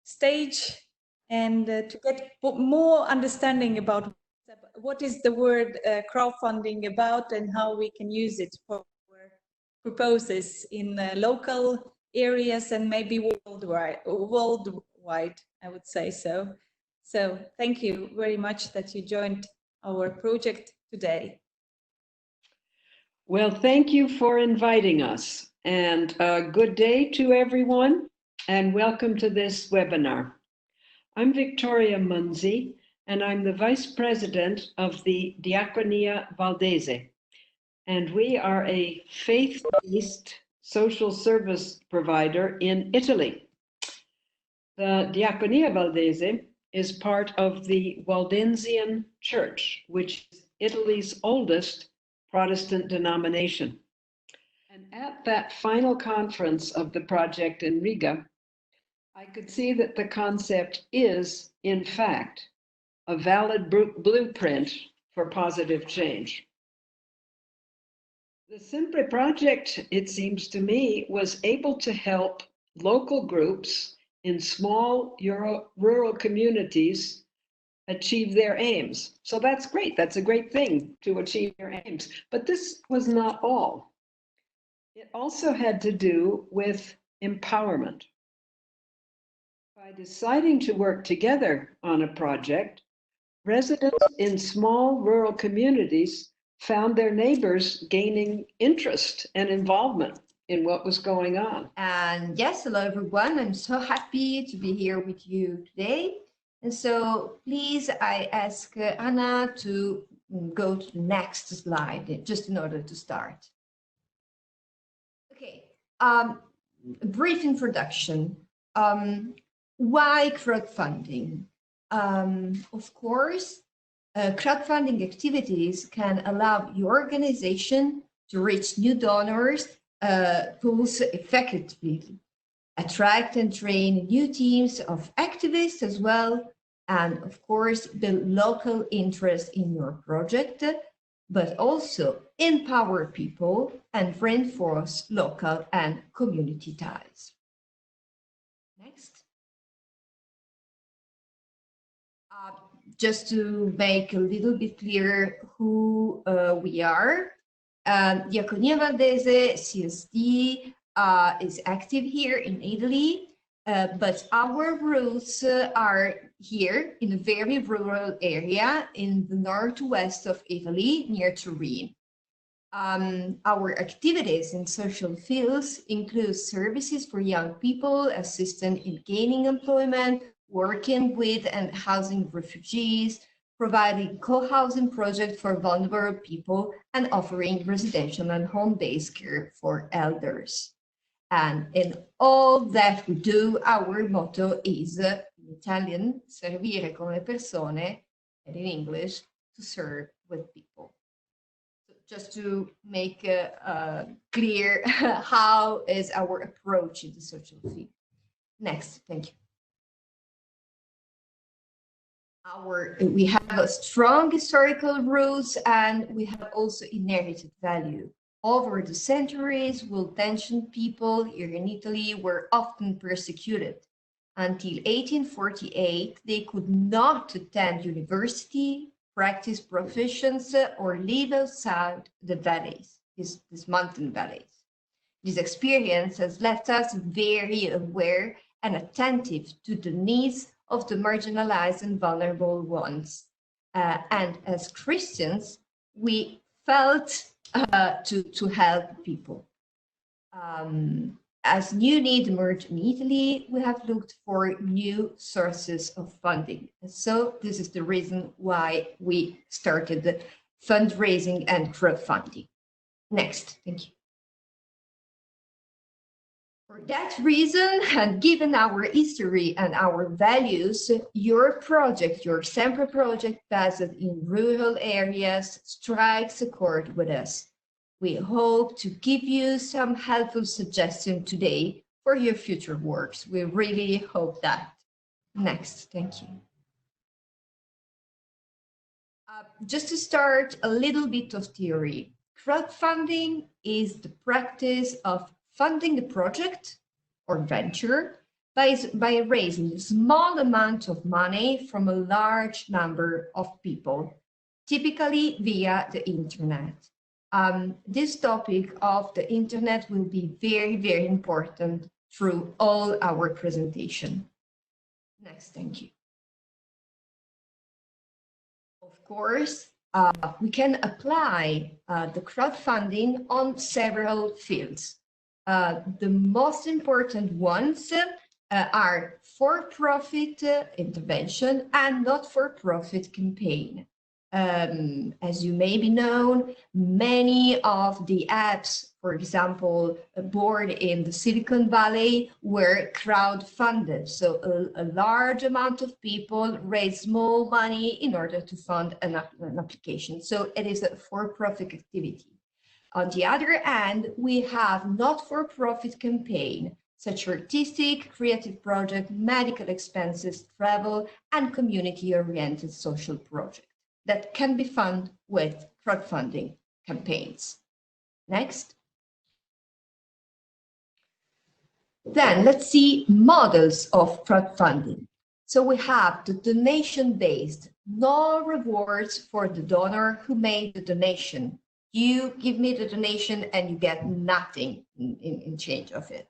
stage and to get more understanding about what is the word crowdfunding about and how we can use it for proposals in local areas and maybe worldwide, I would say so. So thank you very much that you joined our project today. Well, thank you for inviting us, and good day to everyone, and welcome to this webinar. I'm Victoria Munzi, and I'm the Vice President of the Diaconia Valdese, and we are a faith-based social service provider in Italy. The Diaconia Valdese is part of the Waldensian Church, which is Italy's oldest Protestant denomination. And at that final conference of the project in Riga, I could see that the concept is, in fact, a valid blueprint for positive change. The SEMPRE project, it seems to me, was able to help local groups in small rural communities achieve their aims. So that's great. That's a great thing to achieve your aims. But this was not all. It also had to do with empowerment. By deciding to work together on a project, residents in small rural communities found their neighbors gaining interest and involvement in what was going on. And yes, hello everyone. I'm so happy to be here with you today. And so please, I ask Anna to go to the next slide, just in order to start. Okay, a brief introduction. Why crowdfunding? Of course, crowdfunding activities can allow your organization to reach new donors pools effectively, attract and train new teams of activists as well, and of course, build local interest in your project, but also empower people and reinforce local and community ties. Next. Just to make a little bit clear who we are, Diaconia Valdese, CSD, is active here in Italy, but our roots are here in a very rural area in the northwest of Italy, near Turin. Our activities in social fields include services for young people, assistance in gaining employment, working with and housing refugees, providing co-housing projects for vulnerable people, and offering residential and home-based care for elders. And in all that we do, our motto is, in Italian, servire con le persone, and in English, to serve with people. So just to make clear how is our approach in the social field. Next, thank you. We have a strong historical roots, and we have also inherited value. Over the centuries, well-intentioned people here in Italy were often persecuted. Until 1848, they could not attend university, practice professions, or live outside the valleys, these mountain valleys. This experience has left us very aware and attentive to the needs of the marginalized and vulnerable ones. And as Christians, we felt to help people. As new needs emerge in Italy, we have looked for new sources of funding. And so this is the reason why we started the fundraising and crowdfunding. Next, thank you. For that reason, and given our history and our values, your project, your SEMPRE project based in rural areas, strikes a chord with us. We hope to give you some helpful suggestions today for your future works. We really hope that. Next, thank you. Just to start, a little bit of theory. Crowdfunding is the practice of funding a project or venture by raising a small amount of money from a large number of people, typically via the internet. This topic of the internet will be very, very important through all our presentation. Next, thank you. Of course, we can apply the crowdfunding on several fields. The most important ones are for-profit intervention and not-for-profit campaign. As you may be known, many of the apps, for example, born in the Silicon Valley, were crowdfunded. So a large amount of people raise small money in order to fund an application. So it is a for-profit activity. On the other hand, we have not-for-profit campaign, such as artistic, creative project, medical expenses, travel, and community-oriented social projects that can be funded with crowdfunding campaigns. Next. Then let's see models of crowdfunding. So we have the donation-based, no rewards for the donor who made the donation. You give me the donation and you get nothing in change of it.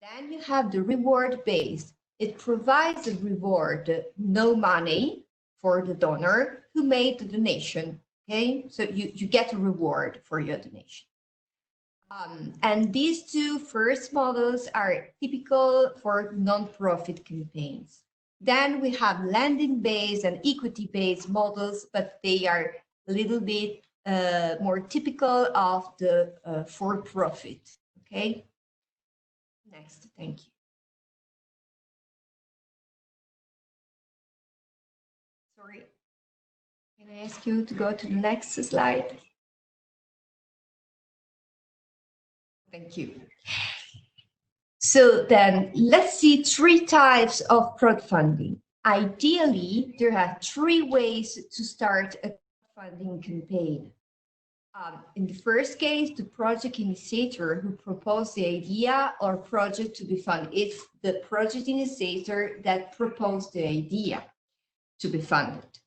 Then you have the reward-based. It provides a reward, no money, for the donor who made the donation, okay? So you get a reward for your donation. And these two first models are typical for non-profit campaigns. Then we have lending-based and equity-based models, but they are a little bit more typical of the for-profit, okay? Next, thank you. Sorry, can I ask you to go to the next slide? Thank you. So then let's see 3 types of crowdfunding. Ideally, there are 3 ways to start a crowdfunding campaign. In the first case, the project initiator who proposed the idea or project to be funded. It's the project initiator that proposed the idea to be funded.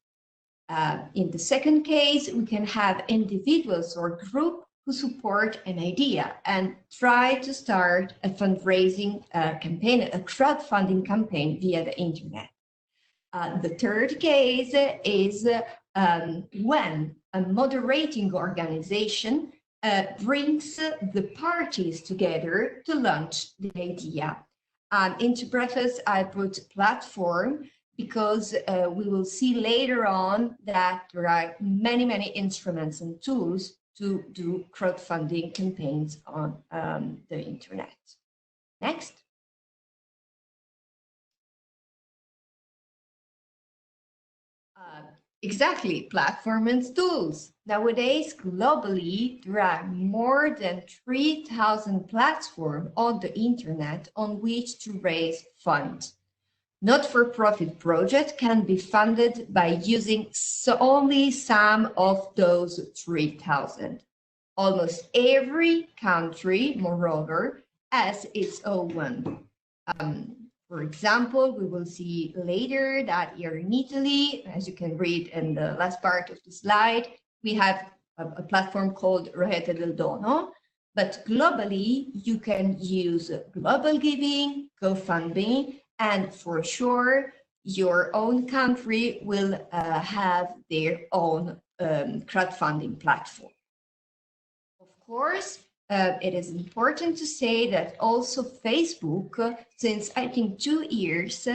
In the second case, we can have individuals or group who support an idea and try to start a fundraising campaign, a crowdfunding campaign via the internet. The third case is when a moderating organization brings the parties together to launch the idea. Into preface, I put platform because we will see later on that there are many, many instruments and tools to do crowdfunding campaigns on the internet. Next. Exactly, platform and tools. Nowadays, globally, there are more than 3,000 platforms on the internet on which to raise funds. Not-for-profit projects can be funded by using only some of those 3,000. Almost every country, moreover, has its own one. For example, we will see later that here in Italy, as you can read in the last part of the slide, we have a platform called Rete del Dono, but globally, you can use Global Giving, GoFundMe, and for sure, your own country will have their own crowdfunding platform. Of course, it is important to say that also Facebook, since I think 2 years,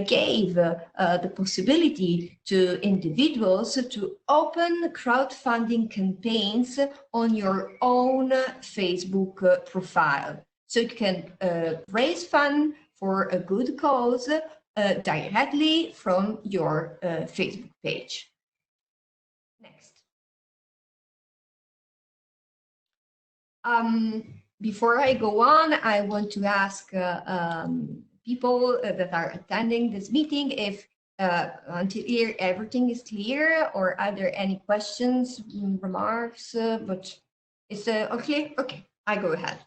gave the possibility to individuals to open crowdfunding campaigns on your own Facebook profile. So you can raise funds for a good cause directly from your Facebook page. Next. Before I go on, I want to ask people that are attending this meeting if until here everything is clear, or are there any questions, remarks? But it's okay. Okay, I go ahead.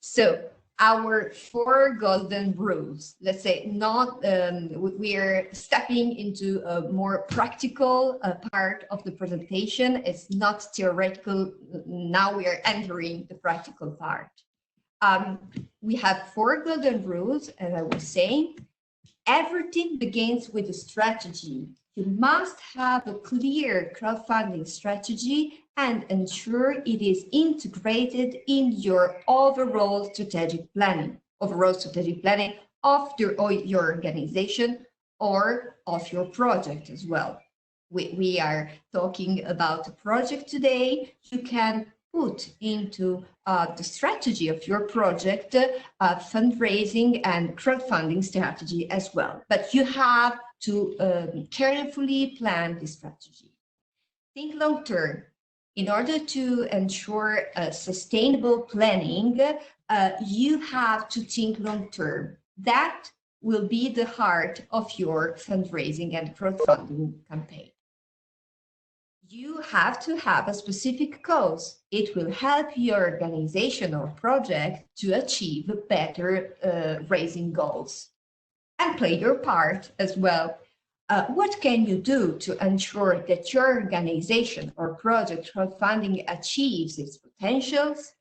So our 4 golden rules. Let's say not, we are stepping into a more practical part of the presentation. It's not theoretical. Now we are entering the practical part. We have 4 golden rules, as I was saying. Everything begins with a strategy. You must have a clear crowdfunding strategy and ensure it is integrated in your overall strategic planning of your organization or of your project as well. We are talking about a project today. You can put into the strategy of your project fundraising and crowdfunding strategy as well. But you have to carefully plan the strategy. Think long term. In order to ensure sustainable planning, you have to think long term. That will be the heart of your fundraising and crowdfunding campaign. You have to have a specific cause. It will help your organization or project to achieve better raising goals. And play your part as well. What can you do to ensure that your organization or project crowdfunding achieves its potentials?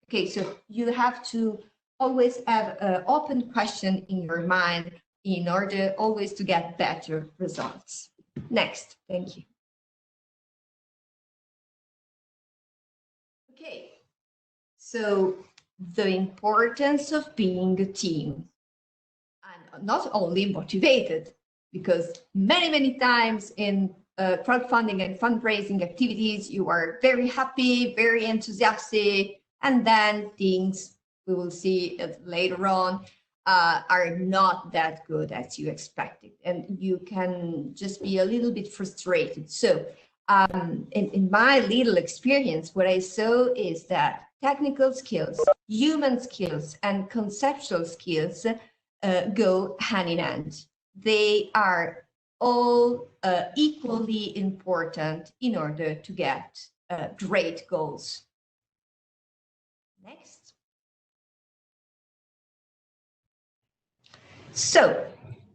Okay, so you have to always have an open question in your mind in order always to get better results. Next, thank you. Okay, so the importance of being a team, and not only motivated, because many times in crowdfunding and fundraising activities, you are very happy, very enthusiastic, and then things, we will see it later on, are not that good as you expected, and you can just be a little bit frustrated. So in my little experience, what I saw is that technical skills, human skills, and conceptual skills go hand in hand. They are all equally important in order to get great goals. Next. So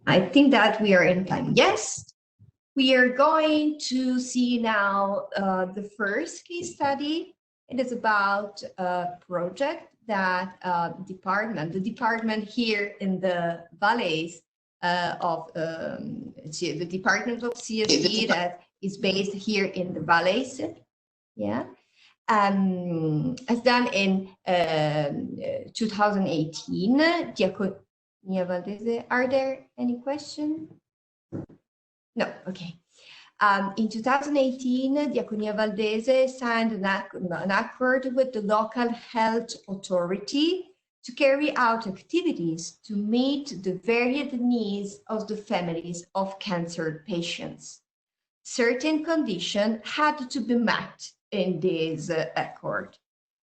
I think that we are in time. Yes. We are going to see now the first case study. It is about a project that the department here in the valleys of the department of CSD that is based here in the valleys, yeah, has done in 2018. Diaconia Valdese, are there any questions? No, okay. In 2018, Diaconia Valdese signed an accord with the local health authority to carry out activities to meet the varied needs of the families of cancer patients. Certain conditions had to be met in this accord.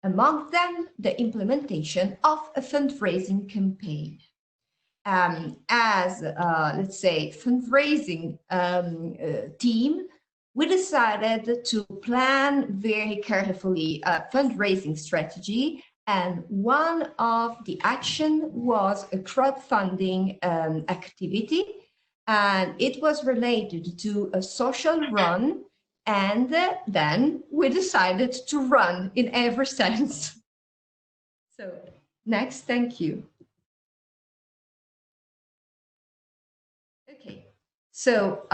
Among them, the implementation of a fundraising campaign. As let's say, fundraising team, we decided to plan very carefully a fundraising strategy, and one of the action was a crowdfunding activity, and it was related to a social run, and then we decided to run in every sense. So next, thank you. So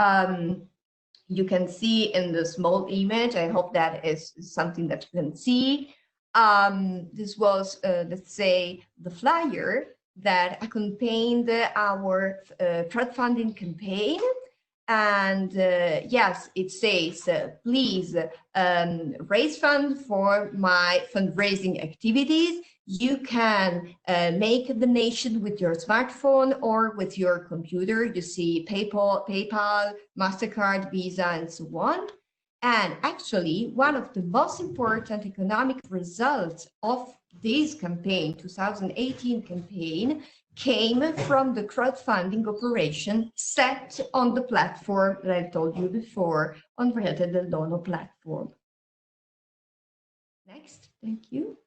you can see in the small image, I hope that is something that you can see. This was, let's say, the flyer that accompanied our crowdfunding campaign. And yes, it says, please raise funds for my fundraising activities. You can make a donation with your smartphone or with your computer. You see PayPal, MasterCard, Visa, and so on. And actually, one of the most important economic results of this campaign, 2018 campaign, came from the crowdfunding operation set on the platform that I told you before, on Rete del Dono platform. Next, thank you.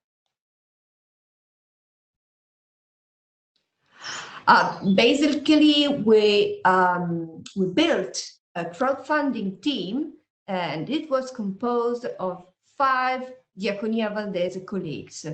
Basically, we built a crowdfunding team, and it was composed of 5 Diaconia Valdese colleagues.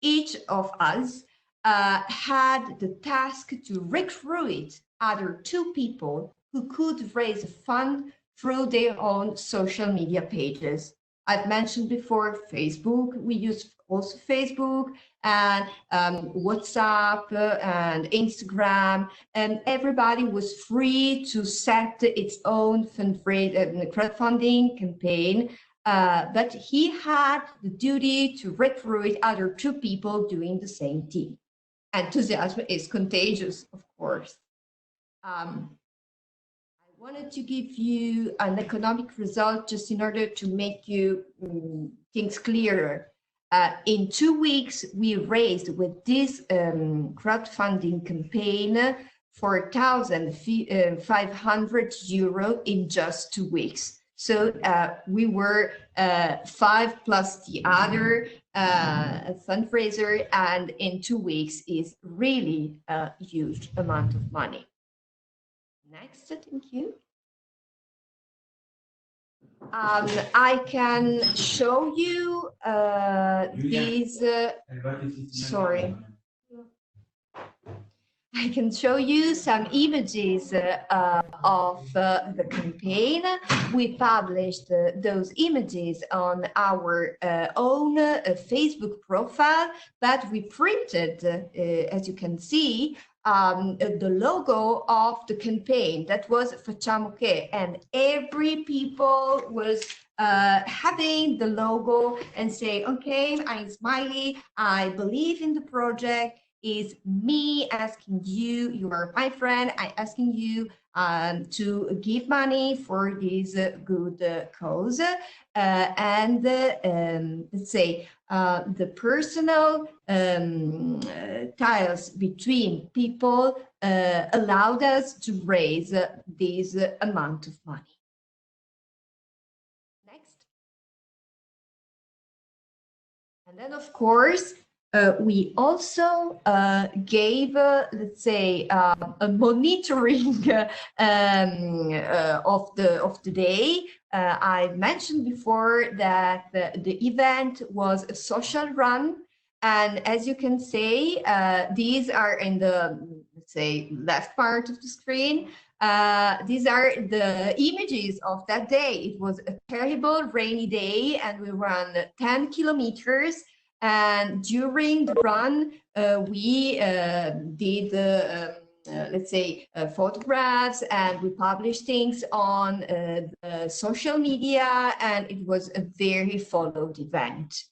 Each of us had the task to recruit other 2 people who could raise a fund through their own social media pages. I've mentioned before Facebook. We use also Facebook and WhatsApp and Instagram, and everybody was free to set its own crowdfunding campaign. But he had the duty to recruit other 2 people doing the same thing. Enthusiasm is contagious, of course. I wanted to give you an economic result just in order to make you things clearer. In 2 weeks, we raised with this crowdfunding campaign 4,500 euro in just 2 weeks. So we were 5 plus the other fundraiser, and in 2 weeks is really a huge amount of money. Next, thank you. I can show you these, sorry. I can show you some images of the campaign. We published those images on our own Facebook profile, but we printed, as you can see, the logo of the campaign. That was Facciamo Che, and every people was having the logo and say, okay, I'm Smiley, I believe in the project. Is me asking you, you are my friend, I'm asking you to give money for this good cause. And let's say the personal ties between people allowed us to raise this amount of money. Next. And then, of course, we also gave, let's say, a monitoring of the day. I mentioned before that the event was a social run, and as you can see, these are in the, let's say, left part of the screen. These are the images of that day. It was a terrible rainy day, and we ran 10 kilometers. And during the run, we did, let's say, photographs, and we published things on the social media, and it was a very followed event.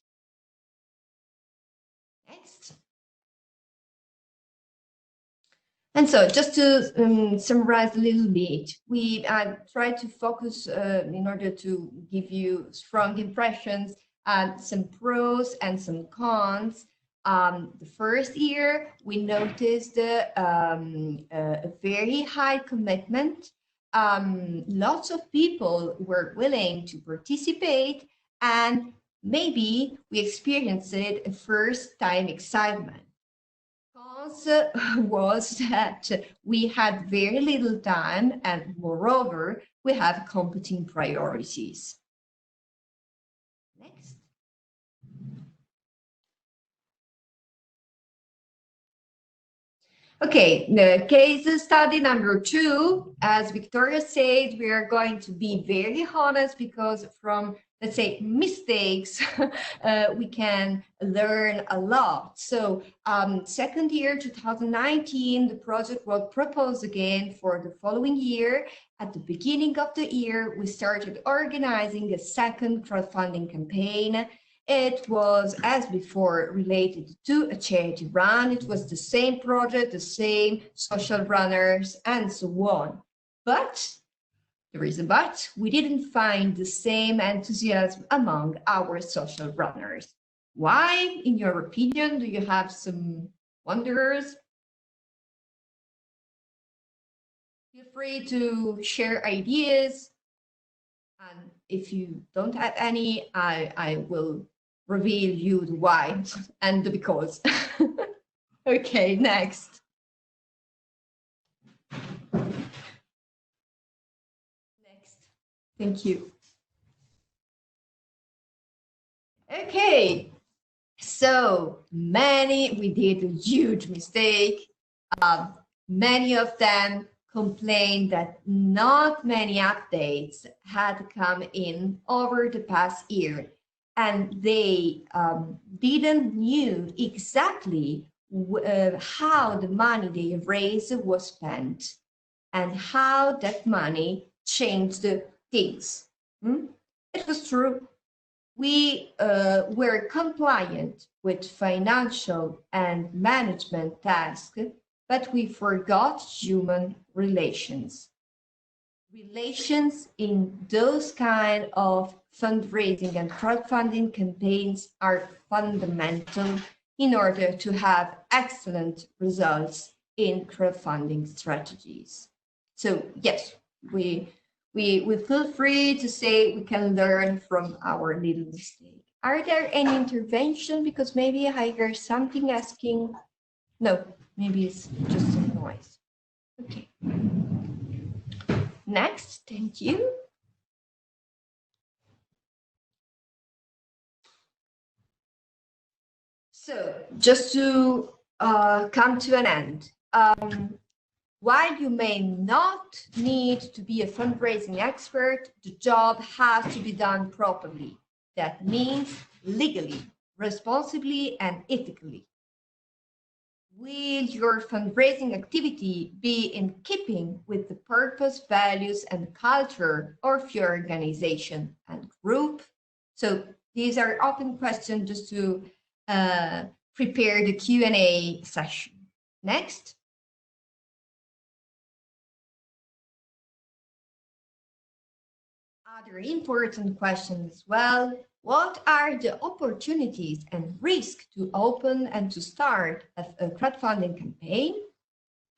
Next. And so just to summarize a little bit, I tried to focus in order to give you strong impressions, some pros and some cons. The first year, we noticed a very high commitment. Lots of people were willing to participate, and maybe we experienced it a first-time excitement. Cons was that we had very little time, and moreover, we have competing priorities. Next. Okay, the case study number 2, as Victoria said, we are going to be very honest, because from, let's say, mistakes, we can learn a lot. So second year, 2019, the project was proposed again for the following year. At the beginning of the year, we started organizing a second crowdfunding campaign. It was, as before, related to a charity run. It was the same project, the same social runners, and so on. But there is a but, we didn't find the same enthusiasm among our social runners. Why, in your opinion? Do you have some wonders? Feel free to share ideas. And if you don't have any, I will reveal you the why and the because. Okay, next. Thank you. Okay, so we did a huge mistake. Many of them complained that not many updates had come in over the past year, and they didn't knew exactly how the money they raised was spent and how that money changed things. It was true. We were compliant with financial and management tasks, but we forgot human relations. Relations in those kind of fundraising and crowdfunding campaigns are fundamental in order to have excellent results in crowdfunding strategies. So yes, we feel free to say we can learn from our little mistake. Are there any intervention? Because maybe I hear something asking. No, maybe it's just a noise. Okay. Next, thank you. So just to come to an end, while you may not need to be a fundraising expert, the job has to be done properly. That means legally, responsibly, and ethically. Will your fundraising activity be in keeping with the purpose, values, and culture of your organization and group? So these are open questions just to prepare the Q&A session. Next. Other important questions as well. What are the opportunities and risks to open and to start a crowdfunding campaign?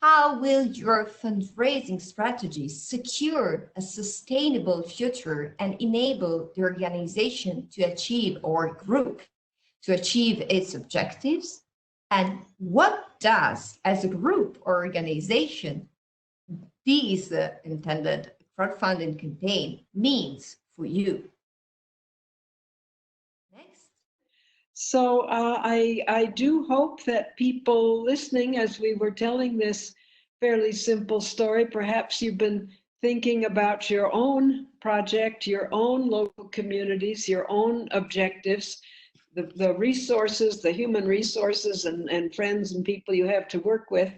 How will your fundraising strategies secure a sustainable future and enable the organization to achieve, or group, to achieve its objectives? And what does, as a group or organization, this intended crowdfunding campaign means for you? Next. So I do hope that people listening, as we were telling this fairly simple story, perhaps you've been thinking about your own project, your own local communities, your own objectives, the resources, the human resources and friends and people you have to work with.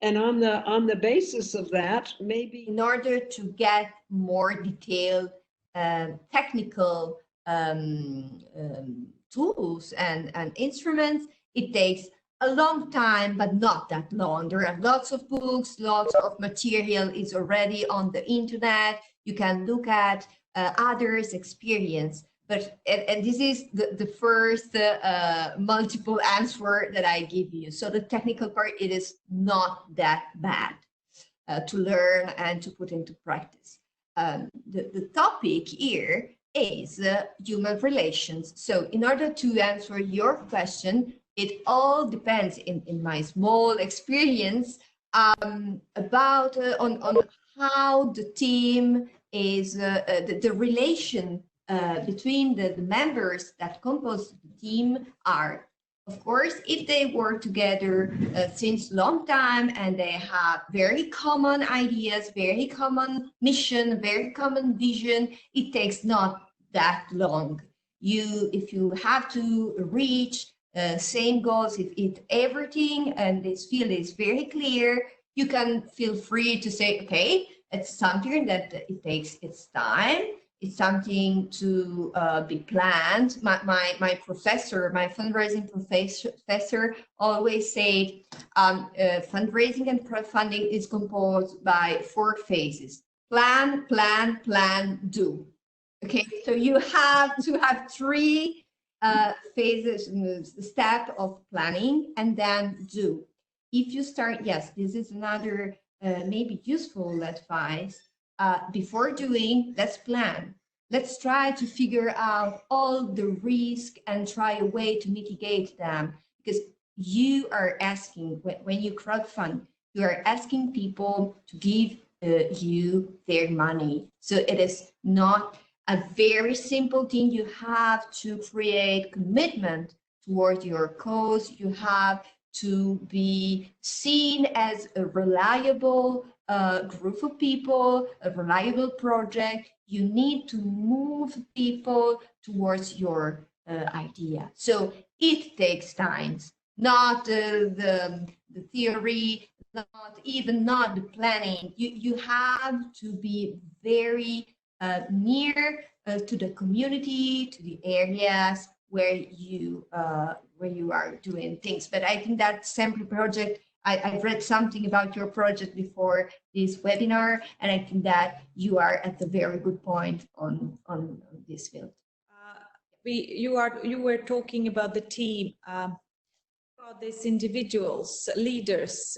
And on the basis of that, maybe in order to get more detailed technical tools and instruments, it takes a long time, but not that long. There are lots of books, lots of material is already on the internet. You can look at others' experience. But and this is the first multiple answer that I give you. So the technical part, it is not that bad to learn and to put into practice. The topic here is human relations. So in order to answer your question, it all depends in my small experience about on how the team is the relation between the members that compose the team are. Of course, if they work together since long time and they have very common ideas, very common mission, very common vision, it takes not that long. If you have to reach same goals, if everything and this field is very clear, you can feel free to say, okay, it's something that it takes its time. It's something to be planned. My professor, my fundraising professor always said fundraising and crowdfunding is composed by 4 phases. Plan, plan, plan, do. Okay, so you have to have 3 phases, step of planning and then do. If you start, yes, this is another maybe useful advice. Before doing, let's plan. Let's try to figure out all the risk and try a way to mitigate them, because you are asking, when you crowdfund, you are asking people to give you their money. So it is not a very simple thing. You have to create commitment toward your cause. You have to be seen as a reliable group of people, a reliable project. You need to move people towards your idea. So it takes time, not the theory, not the planning. You have to be very near to the community, to the areas where you are doing things. But I think that SEMPRE project, I've read something about your project before this webinar, and I think that you are at a very good point on this field. You were talking about the team, about these individuals, leaders.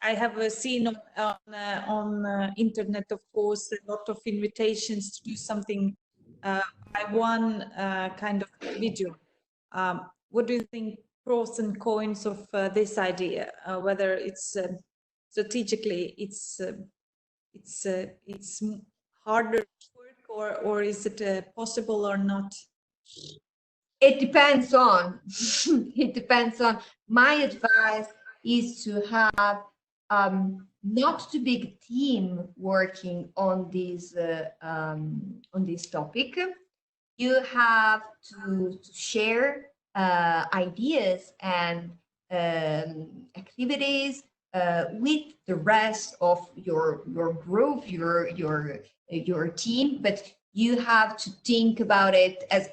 I have seen on internet, of course, a lot of invitations to do something by one kind of individual. What do you think, pros and cons of this idea? Whether it's strategically it's harder work, or is it possible or not? It depends on. It depends on. My advice is to have not too big team working on this topic. You have to share ideas and activities with the rest of your group, your team, but you have to think about it as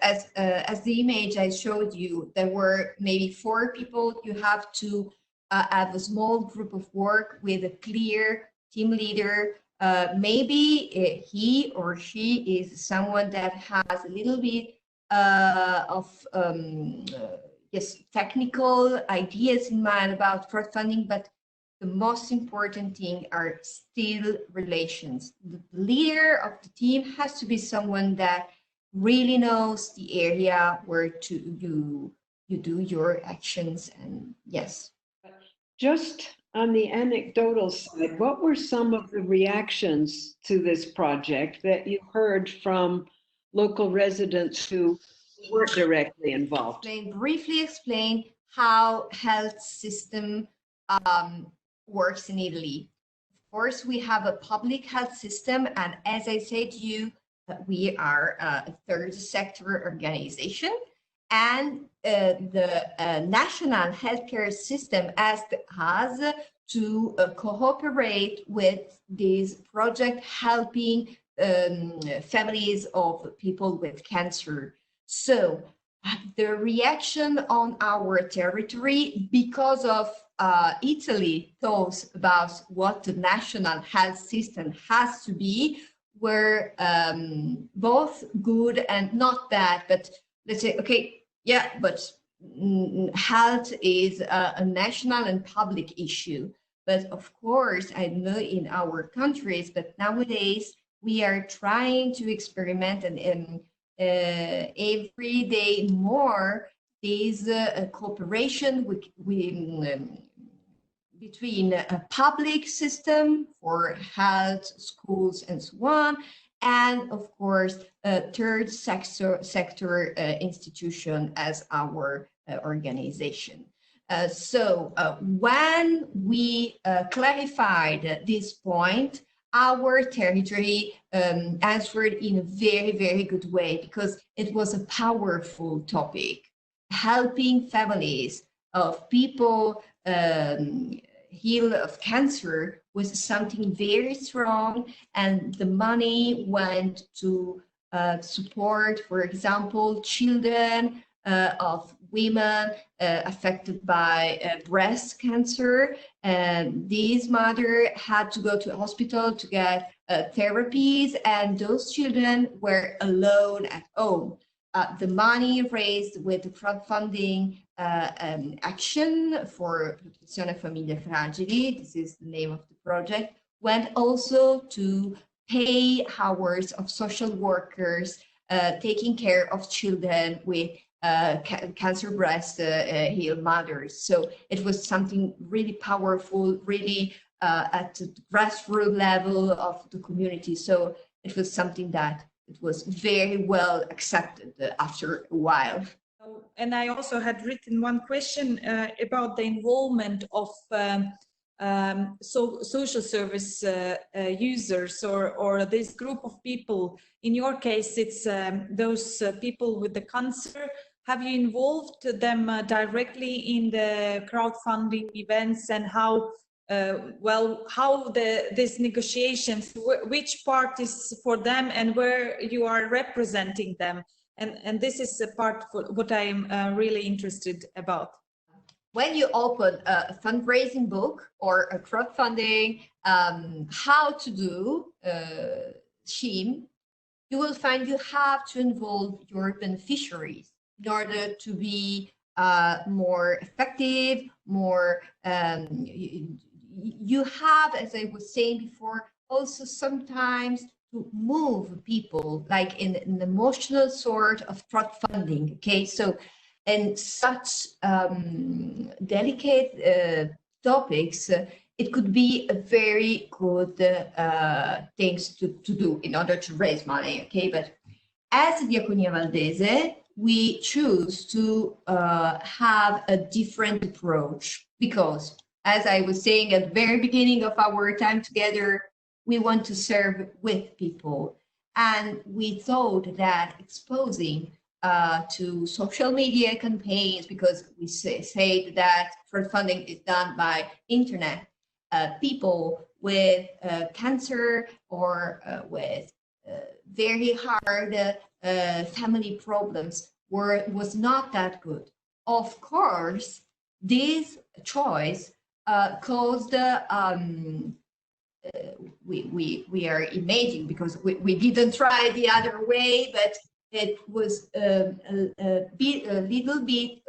the image I showed you. There were maybe 4 people. You have to have a small group of work with a clear team leader. Maybe he or she is someone that has a little bit of technical ideas in mind about crowdfunding, but the most important thing are still relations. The leader of the team has to be someone that really knows the area where you do your actions. And yes. Just on the anecdotal side, what were some of the reactions to this project that you heard from local residents who weren't directly involved? Briefly explain how health system works in Italy. Of course, we have a public health system, and as I said to you, we are a third sector organization, and the national healthcare system has to cooperate with this project, helping families of people with cancer. So the reaction on our territory, because of Italy thoughts about what the national health system has to be, were both good and not bad. But let's say, okay, yeah, but health is a national and public issue. But of course, I know in our countries, but nowadays we are trying to experiment and every day more this cooperation between a public system for health, schools, and so on, and of course a third sector institution as our organization. So when we clarified this point, our territory answered in a very, very good way, because it was a powerful topic. Helping families of people heal of cancer was something very strong, and the money went to support, for example, children of women affected by breast cancer. And this mother had to go to the hospital to get therapies, and those children were alone at home. The money raised with the crowdfunding action for Protezione Famiglie Fragili, this is the name of the project, went also to pay hours of social workers taking care of children with cancer breast healed mothers. So it was something really powerful, really at the grassroots level of the community. So it was something that it was very well accepted after a while. And I also had written one question about the involvement of social service users or this group of people. In your case, it's those people with the cancer. Have you involved them directly in the crowdfunding events, and how these negotiations, which part is for them and where you are representing them? And this is a part for what I am really interested about. When you open a fundraising book or a crowdfunding, how to do scheme, you will find you have to involve your beneficiaries in order to be more effective, more, you have, as I was saying before, also sometimes to move people, like in an emotional sort of crowdfunding, okay? So, and such delicate topics, it could be a very good things to do in order to raise money, okay? But as Diaconia Valdese, we choose to have a different approach because, as I was saying at the very beginning of our time together, we want to serve with people. And we thought that exposing to social media campaigns, because we say that crowdfunding is done by internet, people with cancer or with very hard family problems was not that good. Of course, this choice caused we are imagining, because we didn't try the other way, but it was a little bit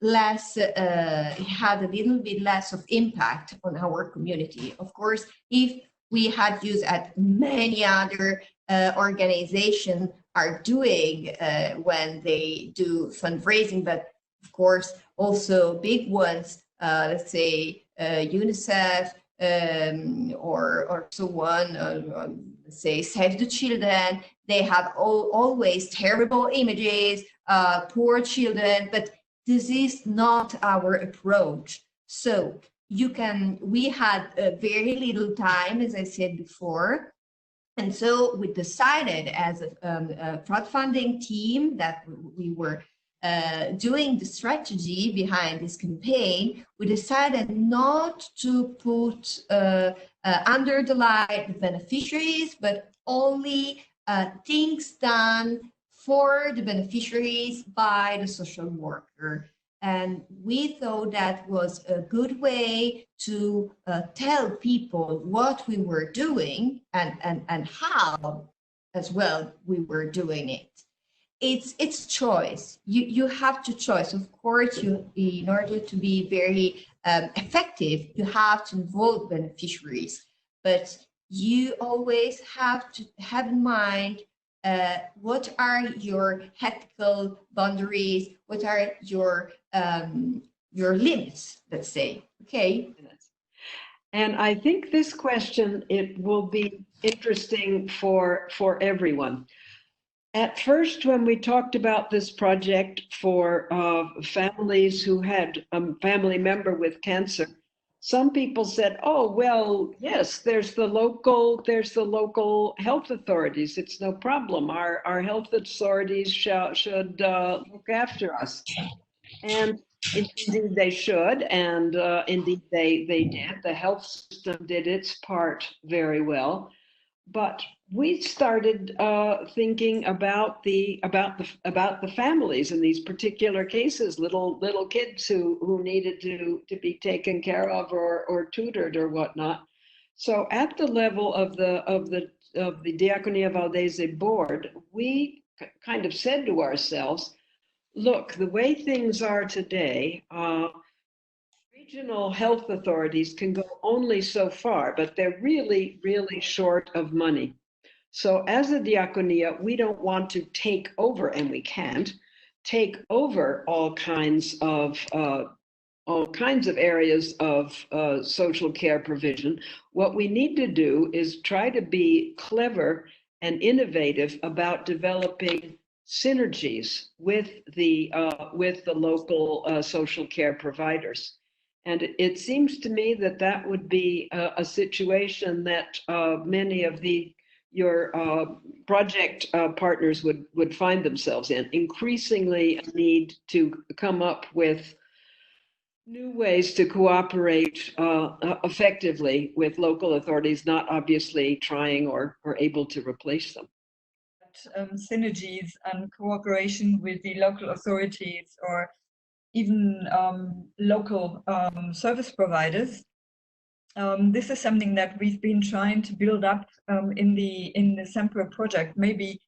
less, it had a little bit less of impact on our community. Of course, if we had used at many other organizations are doing when they do fundraising, but of course also big ones, let's say UNICEF, or so on, say Save the Children, they have always terrible images, poor children, but this is not our approach. So we had very little time, as I said before, and so we decided as a crowdfunding team that we were doing the strategy behind this campaign. We decided not to put under the light the beneficiaries, but only things done for the beneficiaries by the social worker. And we thought that was a good way to tell people what we were doing and how as well we were doing it. It's choice. You have to choose. Of course, in order to be very effective, you have to involve beneficiaries, but you always have to have in mind what are your ethical boundaries, what are your limits, let's say. Okay. And I think this question, it will be interesting for everyone. At first, when we talked about this project for families who had a family member with cancer, some people said, "Oh, well, yes, there's the local health authorities. It's no problem. Our health authorities should look after us." And indeed they should, and indeed they did. The health system did its part very well. But we started thinking about the families in these particular cases, little kids who needed to be taken care of or tutored or whatnot. So at the level of the Diaconia Valdese board, we kind of said to ourselves, look, the way things are today, regional health authorities can go only so far, but they're really, really short of money. So as a diaconia, we don't want to take over, and we can't take over all kinds of all kinds of areas of social care provision. What we need to do is try to be clever and innovative about developing synergies with the local social care providers. And it seems to me that that would be a situation that many of your project partners would find themselves in. Increasingly a need to come up with new ways to cooperate effectively with local authorities, not obviously trying or able to replace them. Synergies and cooperation with the local authorities or even local service providers. This is something that we've been trying to build up in the SEMPRE project. Maybe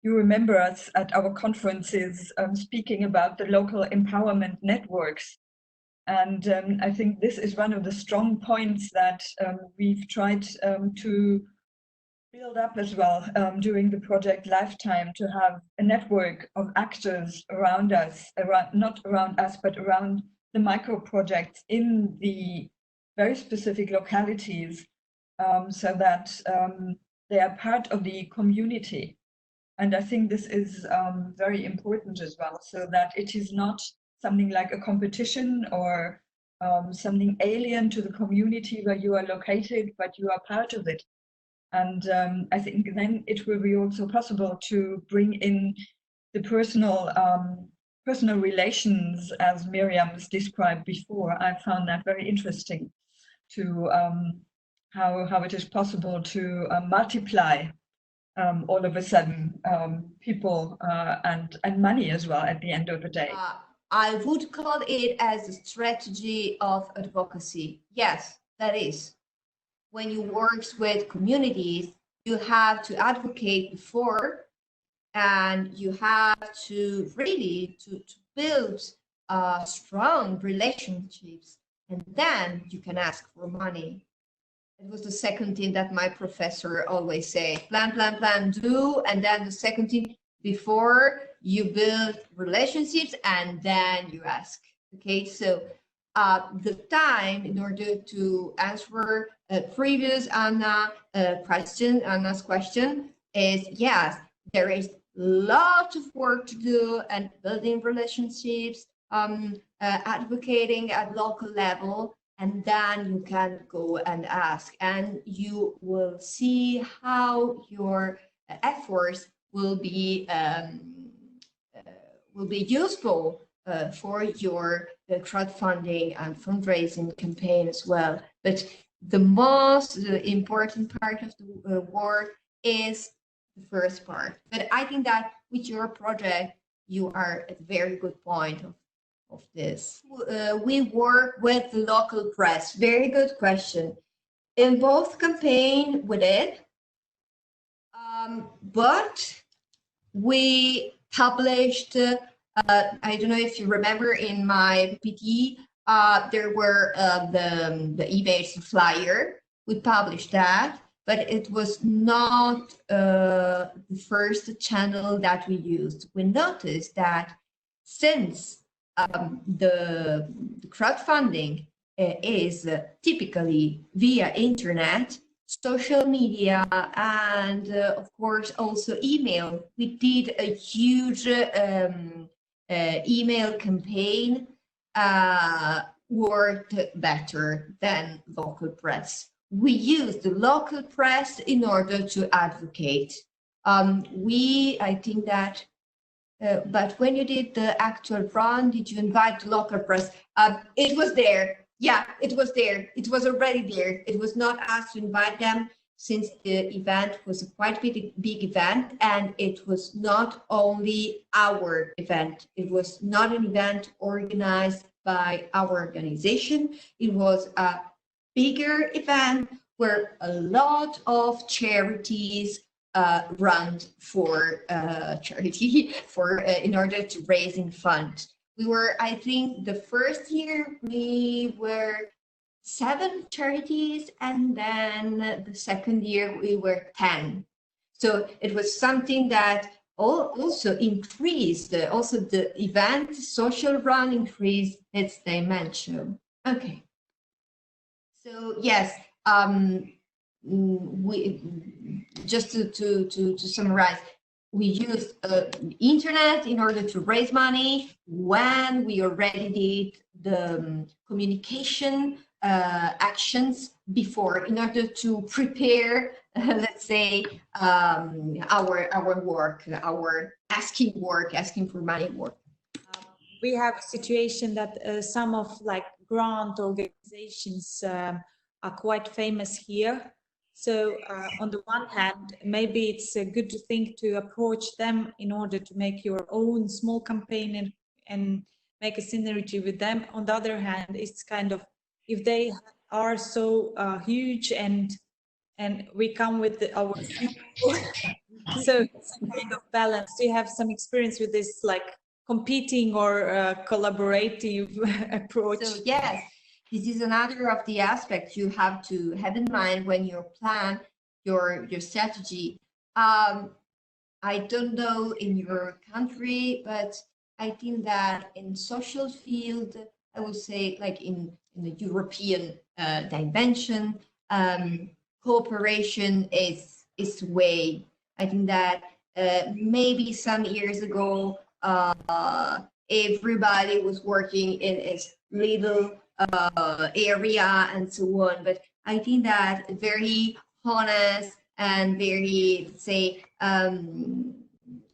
you remember us at our conferences speaking about the local empowerment networks. And I think this is one of the strong points that we've tried to build up as well during the project lifetime, to have a network of actors around us, not around us, but around the micro projects in the very specific localities, so that they are part of the community. And I think this is very important as well, so that it is not something like a competition or something alien to the community where you are located, but you are part of it. And I think then it will be also possible to bring in the personal relations, as Miriam's described before. I found that very interesting, to how it is possible to multiply all of a sudden people and money as well at the end of the day. I would call it as a strategy of advocacy. Yes, that is. When you work with communities, you have to advocate before, and you have to really to build strong relationships, and then you can ask for money. It was the second thing that my professor always say: plan, plan, plan, do, and then the second thing, before you build relationships and then you ask. Okay, so the time, in order to answer previous Anna's question, is yes, there is lot of work to do, and building relationships, advocating at local level, and then you can go and ask, and you will see how your efforts will be useful for your crowdfunding and fundraising campaign as well. But the most important part of the work is the first part. But I think that with your project, you are at a very good point of this. We work with the local press. Very good question. In both campaign we did, but we published, I don't know if you remember, in my PT, there were the emails flyer. We published that, but it was not the first channel that we used. We noticed that since the crowdfunding is typically via internet, social media, and of course also email, we did a huge email campaign, worked better than local press. We used the local press in order to advocate. I think that, but when you did the actual run, did you invite the local press? It was there. Yeah, it was there. It was already there. It was not asked to invite them, since the event was a quite big event, and it was not only our event. It was not an event organized by our organization. It was a bigger event where a lot of charities run for charity in order to raise funds. We were, I think, the first year we were 7 charities, and then the second year we were 10. So it was something that also increased, also the event social run increased its dimension. Okay. So yes, we just to summarize, we used internet in order to raise money when we already did the communication actions before, in order to prepare, let's say, our work, our asking for money work. We have a situation that some of like grant organizations are quite famous here. So on the one hand, maybe it's a good thing to approach them in order to make your own small campaign and make a synergy with them. On the other hand, it's kind of, if they are so huge and we come with our so it's a kind of balance. Do you have some experience with this, like competing or collaborative approach? So yes, this is another of the aspects you have to have in mind when you plan your strategy. I don't know in your country, but I think that in social field, I would say like in the European dimension, cooperation is way. I think that maybe some years ago, everybody was working in its little area and so on. But I think that very honest and very, say,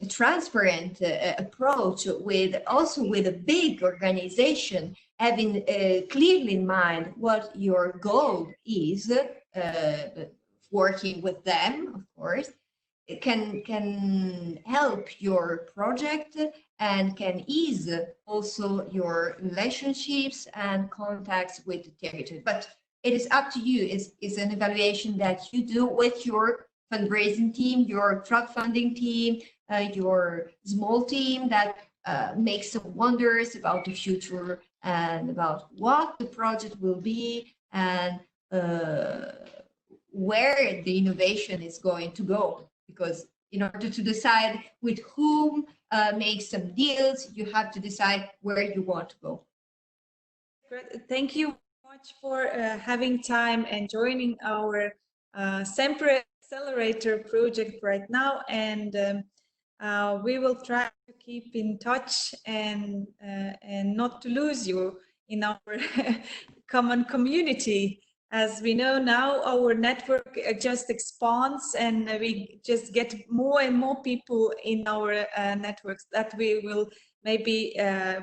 transparent approach with a big organization, having clearly in mind what your goal is, working with them, of course, it can help your project and can ease also your relationships and contacts with the territory. But it is up to you. It's an evaluation that you do with your fundraising team, your crowdfunding team, your small team that makes some wonders about the future and about what the project will be and where the innovation is going to go. Because in order to decide with whom make some deals, you have to decide where you want to go. Thank you much for having time and joining our SEMPRE Accelerator project right now. And we will try to keep in touch and not to lose you in our common community. As we know now, our network just expands and we just get more and more people in our networks that we will maybe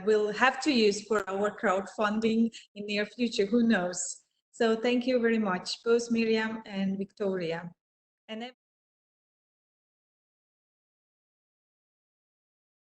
will have to use for our crowdfunding in near future, who knows. So thank you very much, both Miriam and Victoria. And